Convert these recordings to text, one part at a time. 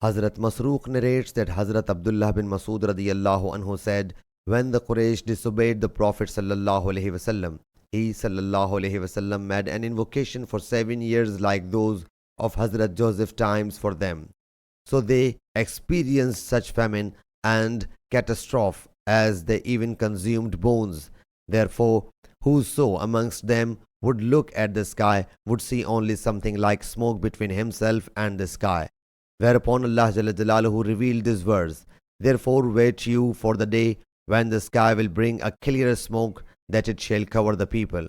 Hazrat Masruq narrates that Hazrat Abdullah bin Masud radiyallahu anhu said, when the Quraysh disobeyed the Prophet sallallahu alaihi wasallam, he sallallahu alaihi wasallam made an invocation for 7 years like those of Hazrat Joseph times for them. So they experienced such famine and catastrophe as they even consumed bones. Therefore, whoso amongst them would look at the sky would see only something like smoke between himself and the sky. Whereupon Allah Jalla Jalaluhu revealed this verse, therefore wait you for the day when the sky will bring a clear smoke that it shall cover the people.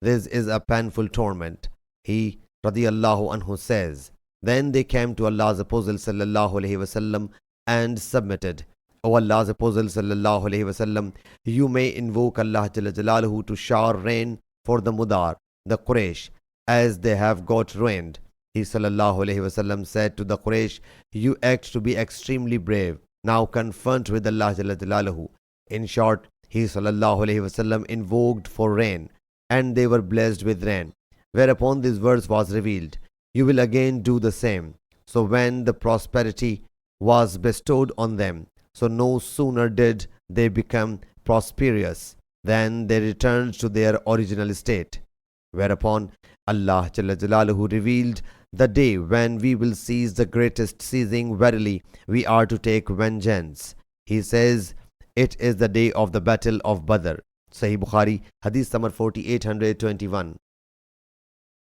This is a painful torment. He radiyallahu anhu says, then they came to Allah's Apostle sallallahu alaihi wasallam and submitted, O Allah's Apostle sallallahu alaihi wasallam, you may invoke Allah Jalla Jalaluhu to shower rain for the Mudar, the Quraysh, as they have got ruined. He sallallahu alaihi wasallam said to the Quraysh, you act to be extremely brave. Now confront with Allah Jalla Jalaluhu. In short, he sallallahu alaihi wasallam invoked for rain, and they were blessed with rain. Whereupon this verse was revealed, you will again do the same. So when the prosperity was bestowed on them, so no sooner did they become prosperous than they returned to their original state. Whereupon Allah Jalla Jalaluhu revealed the day when we will seize the greatest seizing. Verily, we are to take vengeance. He says, it is the day of the battle of Badr. Sahih Bukhari, Hadith number 4821.